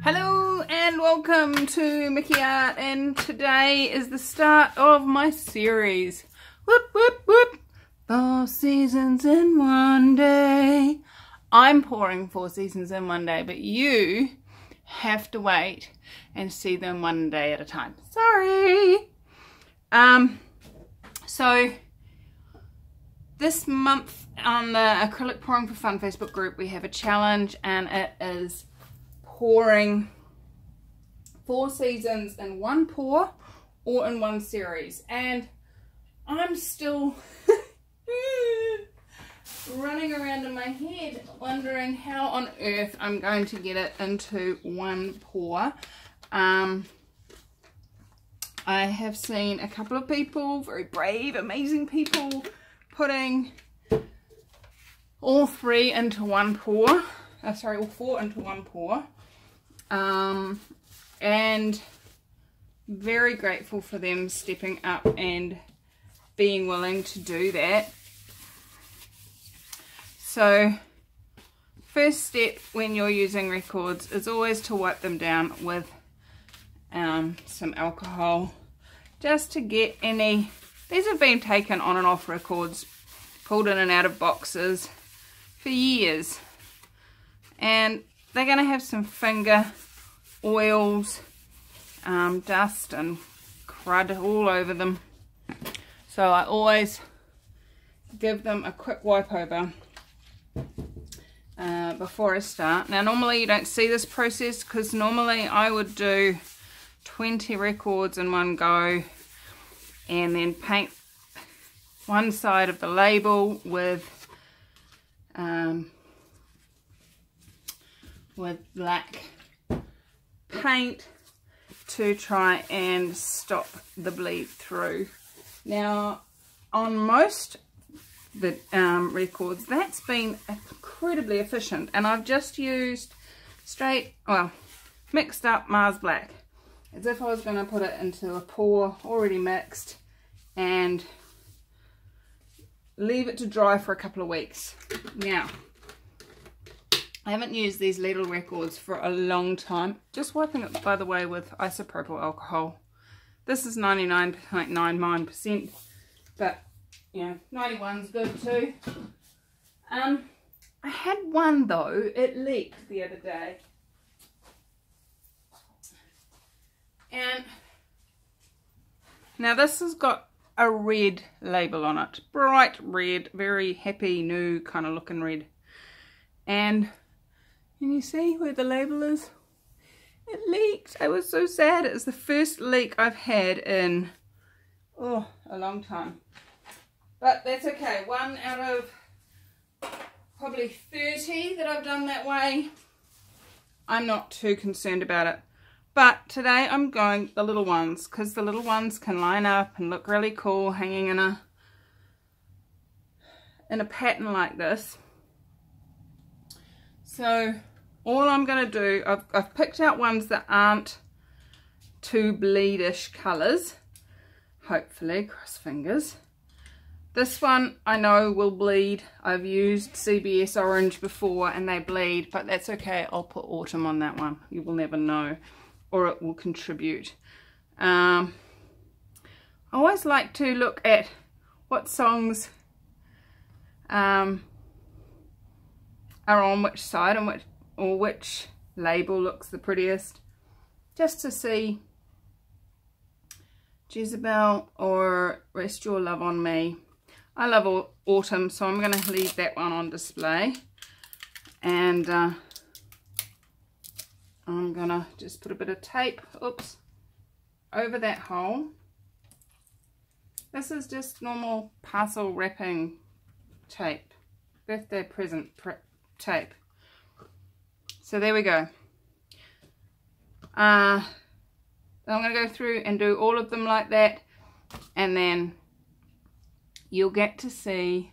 Hello and welcome to Mickey Art, and today is the start of my series. Whoop whoop whoop! 4 seasons in one day. I'm pouring 4 seasons in one day, but you have to wait and see them one day at a time. Sorry. So this month on the Acrylic Pouring for Fun Facebook group, we have a challenge, and it is pouring 4 seasons in one pour or in one series, and I'm still running around in my head wondering how on earth I'm going to get it into one pour. I have seen a couple of people, very brave, amazing people, putting all 3 into one pour. Sorry, all 4 into one pour. And very grateful for them stepping up and being willing to do that. So first step when you're using records is always to wipe them down with some alcohol, just to get any, these have been taken on and off records, pulled in and out of boxes for years, and they're going to have some finger oils, dust and crud all over them. So I always give them a quick wipe over before I start. Now normally you don't see this process, because normally I would do 20 records in one go and then paint one side of the label with black paint to try and stop the bleed through. Now on most the records that's been incredibly efficient, and I've just used mixed up Mars Black as if I was going to put it into a pour already mixed and leave it to dry for a couple of weeks. Now I haven't used these ladle records for a long time. Just wiping it, by the way, with isopropyl alcohol. This is 99.99%, but you know, 91's good too. I had one though, it leaked the other day. And now this has got a red label on it. Bright red, very happy, new kind of looking red. And can you see where the label is? It leaked. I was so sad. It's the first leak I've had in a long time. But that's okay. 1 out of probably 30 that I've done that way. I'm not too concerned about it. But today I'm going the little ones, because the little ones can line up and look really cool hanging in a pattern like this. So all I'm going to do, I've picked out ones that aren't too bleedish colours, hopefully, cross fingers. This one I know will bleed. I've used CBS orange before and they bleed, but that's okay. I'll put autumn on that one. You will never know, or it will contribute. I always like to look at what songs are on which side and which label looks the prettiest, just to see Jezebel or Rest Your Love on Me. I love autumn, so I'm going to leave that one on display, and I'm going to just put a bit of tape, over that hole. This is just normal parcel wrapping tape, birthday present tape. So there we go. I'm going to go through and do all of them like that, and then you'll get to see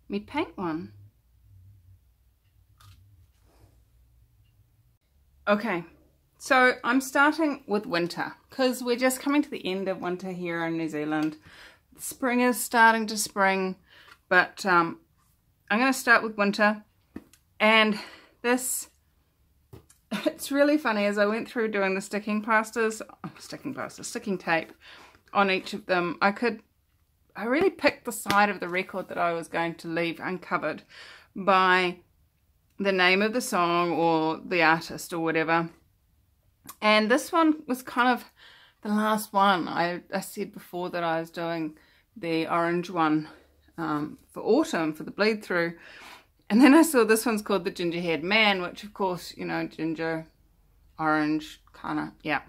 me paint one. Okay, so I'm starting with winter, because we're just coming to the end of winter here in New Zealand. Spring is starting to spring, but I'm going to start with winter, and this it's really funny, as I went through doing the sticking tape on each of them, I really picked the side of the record that I was going to leave uncovered by the name of the song or the artist or whatever. And this one was kind of the last one. I said before that I was doing the orange one for autumn, for the bleed through. And then I saw this one's called the Ginger-Haired Man, which of course, you know, ginger, orange, kind of, yeah,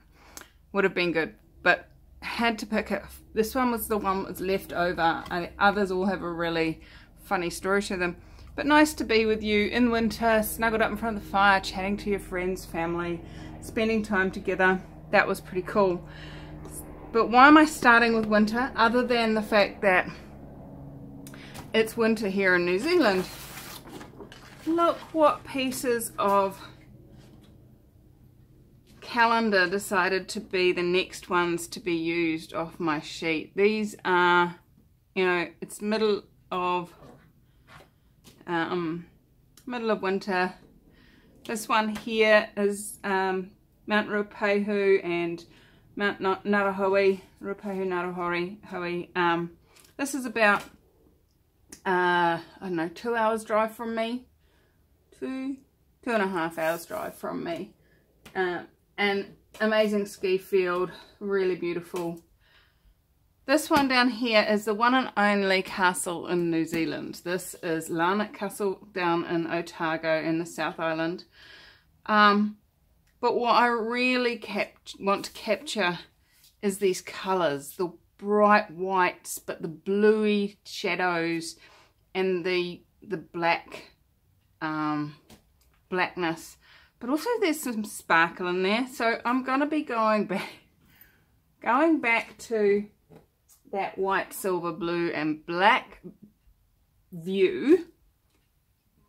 would have been good. But had to pick it. This one was the one that was left over. Others all have a really funny story to them. But nice to be with you in winter, snuggled up in front of the fire, chatting to your friends, family, spending time together. That was pretty cool. But why am I starting with winter, other than the fact that it's winter here in New Zealand? Look what pieces of calendar decided to be the next ones to be used off my sheet. These are, you know, it's middle of winter. This one here is Mount Ruapehu and Mount Ngātahoe, Ruapehu Ngātahoe. This is about I don't know, 2 hours drive from me, two and a half hours drive from me. And amazing ski field, really beautiful. This one down here is the one and only castle in New Zealand. This is Larnach Castle down in Otago in the South Island. But what I really want to capture is these colours, the bright whites, but the bluey shadows and the black blackness. But also there's some sparkle in there. So I'm going to be going back to that white, silver, blue and black view,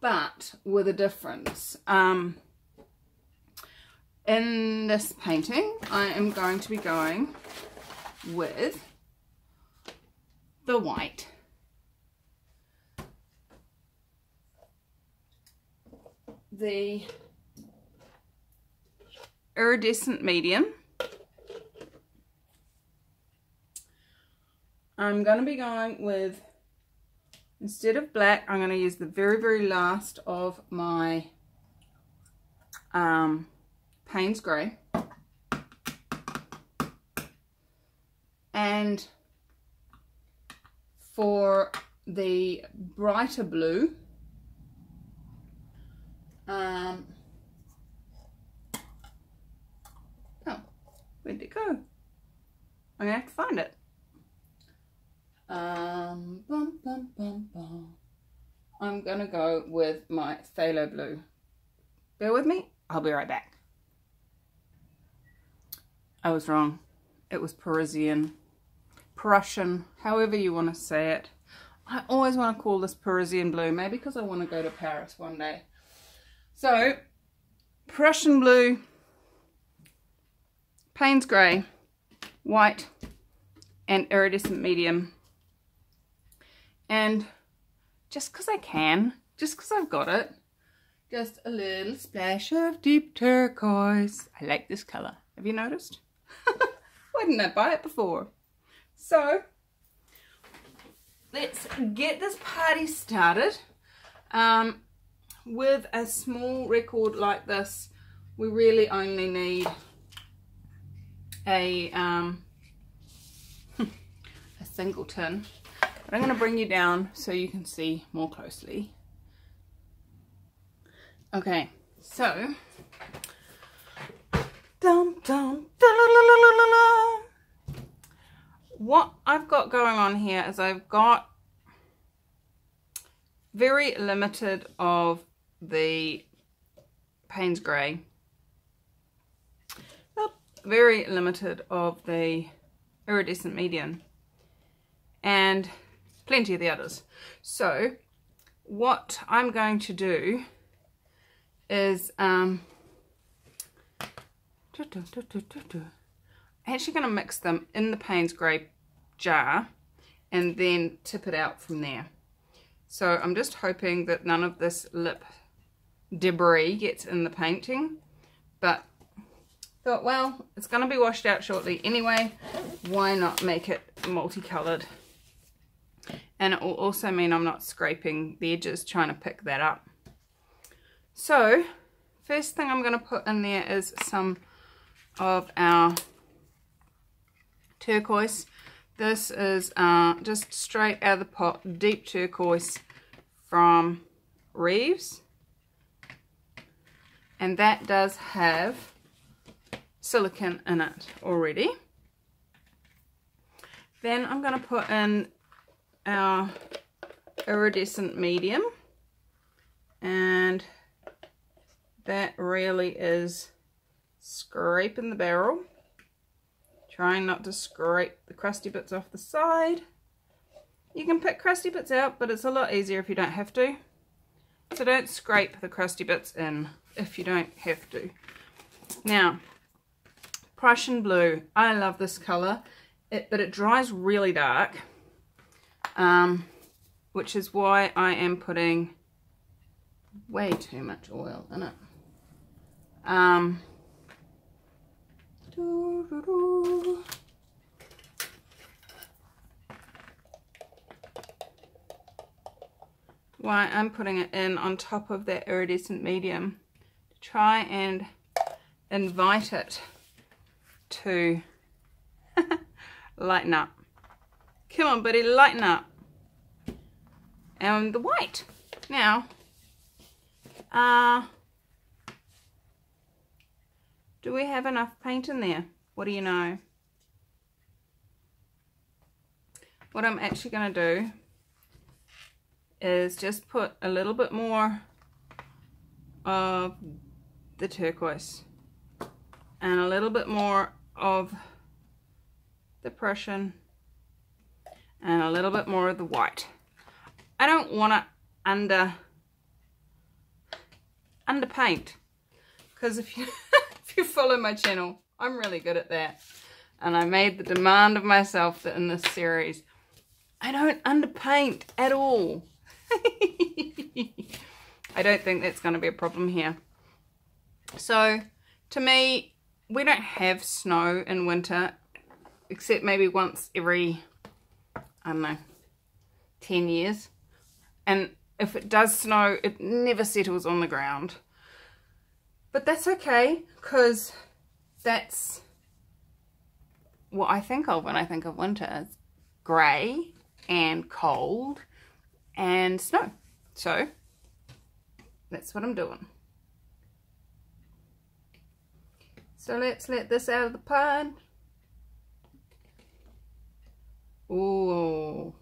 but with a difference. In this painting, I am going to be going with the white. The iridescent medium. I'm going to be going with, instead of black, I'm going to use the very, very last of my Payne's Grey. And for the brighter blue, oh, where'd it go? I'm going to have to find it. I'm going to go with my phthalo blue. Bear with me, I'll be right back. I was wrong. It was Parisian, Prussian, however you want to say it. I always want to call this Parisian blue, maybe because I want to go to Paris one day. So, Prussian blue, Payne's Grey, white, and iridescent medium. And just because I can, just because I've got it, just a little splash of deep turquoise. I like this colour. Have you noticed? Why didn't I buy it before? So, let's get this party started. With a small record like this, we really only need a singleton. But I'm going to bring you down so you can see more closely. Okay, so what I've got going on here is I've got very limited of the Payne's Grey, very limited of the iridescent medium, and plenty of the others. So what I'm going to do is I'm actually going to mix them in the Payne's Grey jar and then tip it out from there. So I'm just hoping that none of this lip debris gets in the painting, but thought, well, it's going to be washed out shortly anyway, why not make it multicolored? And it will also mean I'm not scraping the edges trying to pick that up. So first thing I'm going to put in there is some of our turquoise. This is just straight out of the pot, deep turquoise from Reeves, and that does have silicone in it already. Then I'm going to put in our iridescent medium, and that really is scraping the barrel, trying not to scrape the crusty bits off the side. You can pick crusty bits out, but it's a lot easier if you don't have to. So don't scrape the crusty bits in if you don't have to. Now, Prussian blue. I love this colour, but it dries really dark, which is why I am putting way too much oil in it. Why I'm putting it in on top of that iridescent medium to try and invite it to lighten up. Come on, buddy, lighten up. And the white. Now, do we have enough paint in there? What do you know? What I'm actually going to do is just put a little bit more of the turquoise and a little bit more of the Prussian and a little bit more of the white. I don't want to underpaint, because if you if you follow my channel, I'm really good at that, and I made the demand of myself that in this series I don't underpaint at all. I don't think that's going to be a problem here. So to me, we don't have snow in winter, except maybe once every, I don't know, 10 years. And if it does snow, it never settles on the ground. But that's okay, because that's what I think of when I think of winter. It's grey and cold and snow. So that's what I'm doing. So let's let this out of the pan. Ooh,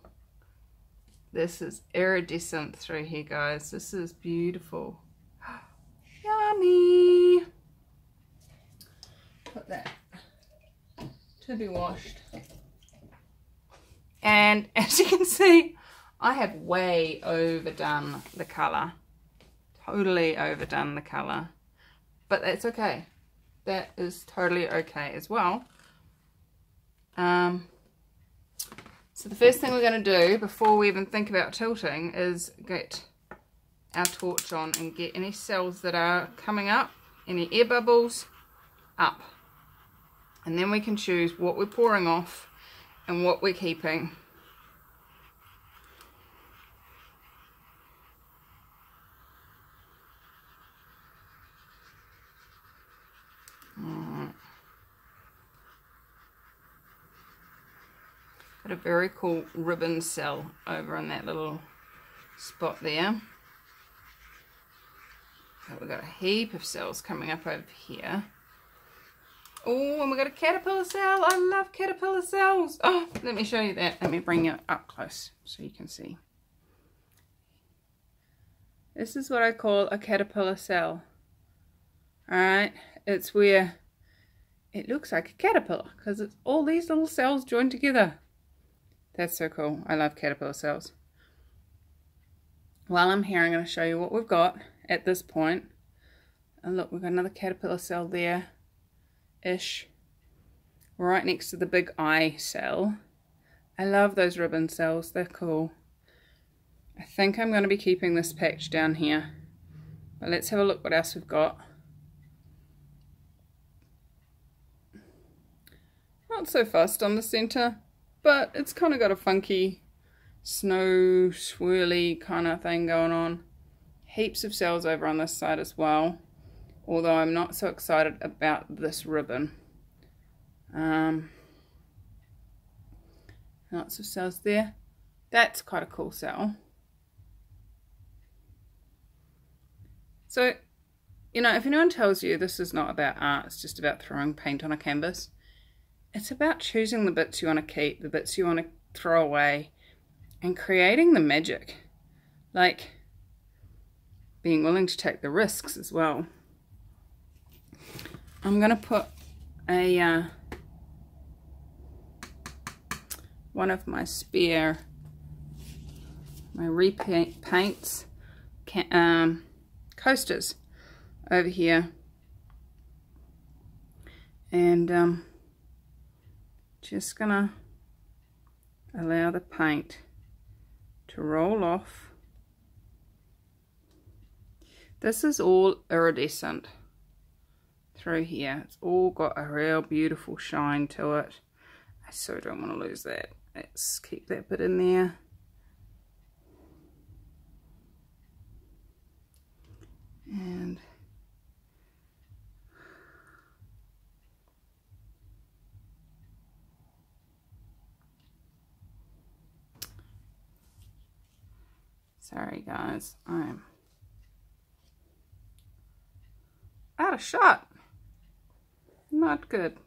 this is iridescent through here, guys. This is beautiful. Yummy. Put that to be washed. And as you can see, I have way overdone the colour. Totally overdone the colour. But that's okay. That is totally okay as well. So the first thing we're going to do before we even think about tilting is get our torch on and get any cells that are coming up, any air bubbles, up. And then we can choose what we're pouring off and what we're keeping. Got a very cool ribbon cell over in that little spot there. So we've got a heap of cells coming up over here. Oh, and we've got a caterpillar cell. I love caterpillar cells. Oh, let me show you that. Let me bring you up close so you can see. This is what I call a caterpillar cell. Alright, it's where it looks like a caterpillar because it's all these little cells joined together. That's so cool. I love caterpillar cells. While I'm here, I'm going to show you what we've got at this point. And look, we've got another caterpillar cell there-ish, right next to the big eye cell. I love those ribbon cells. They're cool. I think I'm going to be keeping this patch down here. But let's have a look what else we've got. Not so fussed on the center, but it's kind of got a funky snow swirly kind of thing going on. Heaps of cells over on this side as well, although I'm not so excited about this ribbon. Lots of cells there. That's quite a cool cell. So, you know, if anyone tells you this is not about art, it's just about throwing paint on a canvas, it's about choosing the bits you want to keep, the bits you want to throw away, and creating the magic. Like, being willing to take the risks as well. I'm going to put a one of my spare, my repaint paints coasters over here, and just gonna allow the paint to roll off. This is all iridescent through here. It's all got a real beautiful shine to it. I so don't want to lose that. Let's keep that bit in there. And sorry guys, I'm out of shot. Not good.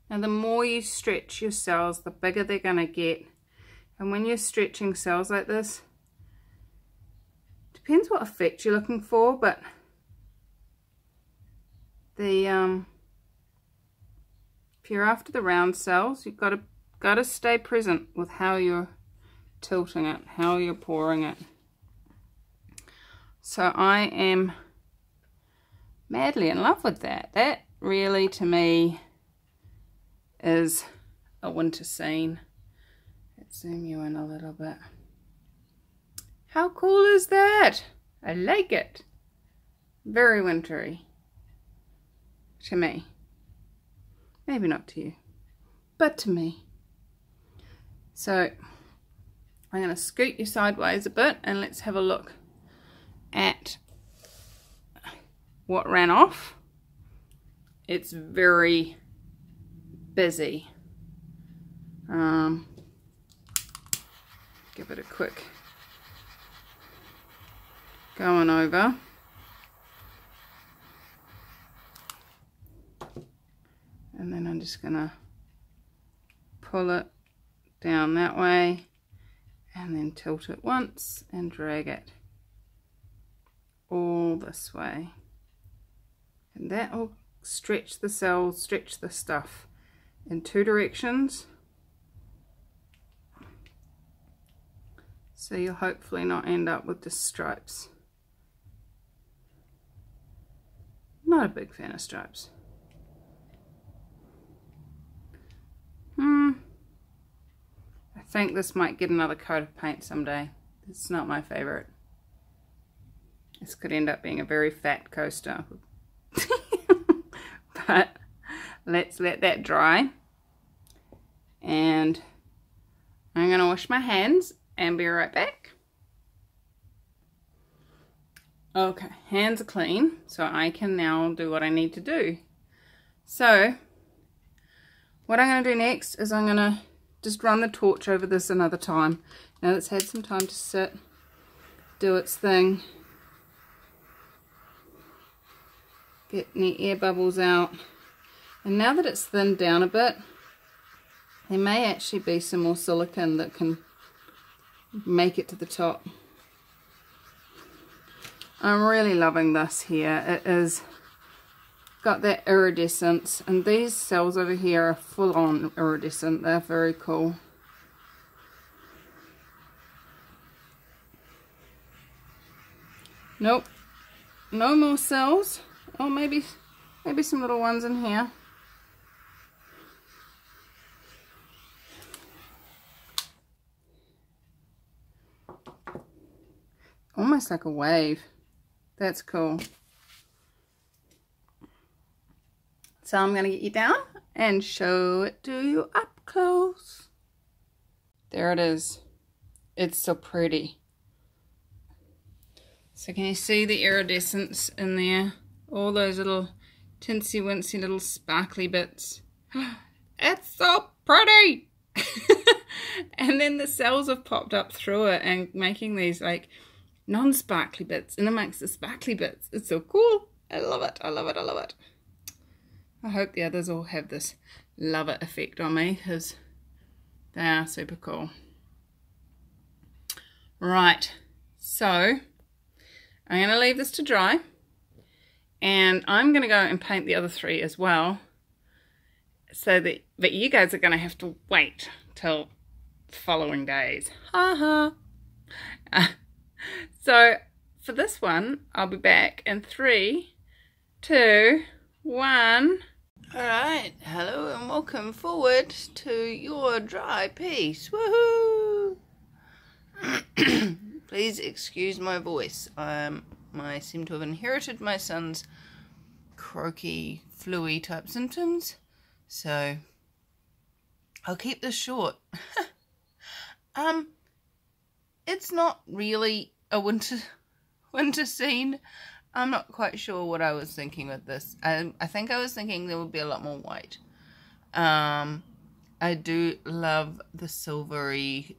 Now the more you stretch your cells, the bigger they're going to get. And when you're stretching cells like this, depends what effect you're looking for, but the if you're after the round cells, you've got to stay present with how you're tilting it, how you're pouring it. So I am madly in love with that. That really, to me, is a winter scene. Let's zoom you in a little bit. How cool is that? I like it. Very wintry to me. Maybe not to you, but to me. So I'm going to scoot you sideways a bit and let's have a look at what ran off. It's very busy. Give it a quick going over. And then I'm just gonna pull it down that way and then tilt it once and drag it all this way. And that will stretch the cells, stretch the stuff in two directions. So you'll hopefully not end up with just stripes. Not a big fan of stripes. I think this might get another coat of paint someday. It's not my favorite. This could end up being a very fat coaster. But let's let that dry. And I'm going to wash my hands and be right back. Okay, hands are clean, so I can now do what I need to do. So what I'm going to do next is I'm going to just run the torch over this another time. Now it's had some time to sit, do its thing, get any air bubbles out. And now that it's thinned down a bit, there may actually be some more silicone that can make it to the top. I'm really loving this here. It is got that iridescence, and these cells over here are full on iridescent. They're very cool. Nope, no more cells. Oh, maybe some little ones in here. Almost like a wave. That's cool. So I'm going to get you down and show it to you up close. There it is. It's so pretty. So can you see the iridescence in there? All those little tinsy wincy little sparkly bits. It's so pretty! And then the cells have popped up through it and making these like non-sparkly bits in amongst the sparkly bits. It's so cool. I love it. I love it. I love it. I hope the others all have this love it effect on me because they are super cool. Right, so I'm going to leave this to dry and I'm going to go and paint the other 3 as well, so that, but you guys are going to have to wait till the following days. Ha ha. So for this one, I'll be back in 3, 2, 1. Alright, hello and welcome forward to your dry piece. Woohoo! Please excuse my voice. I seem to have inherited my son's croaky, flu-y type symptoms, so I'll keep this short. It's not really a winter scene. I'm not quite sure what I was thinking with this. I think I was thinking there would be a lot more white. I do love the silvery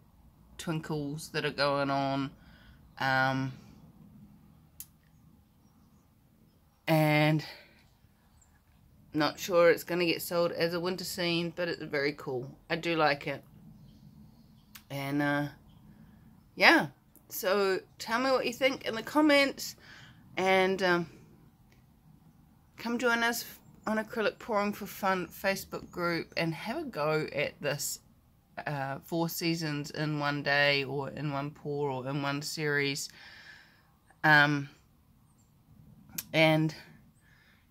twinkles that are going on. And not sure it's going to get sold as a winter scene, but it's very cool. I do like it. And yeah, so tell me what you think in the comments, and come join us on Acrylic Pouring for Fun Facebook group and have a go at this 4 seasons in one day, or in one pour, or in one series, and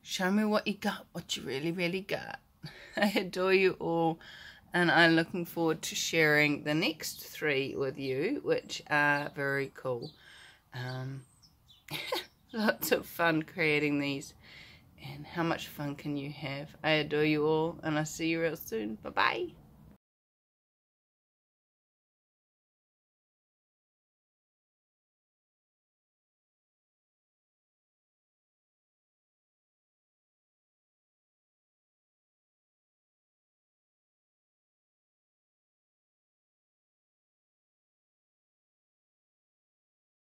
show me what you got, what you really got. I adore you all, and I'm looking forward to sharing the next 3 with you, which are very cool. Lots of fun creating these, and how much fun can you have? I adore you all, and I'll see you real soon. Bye bye.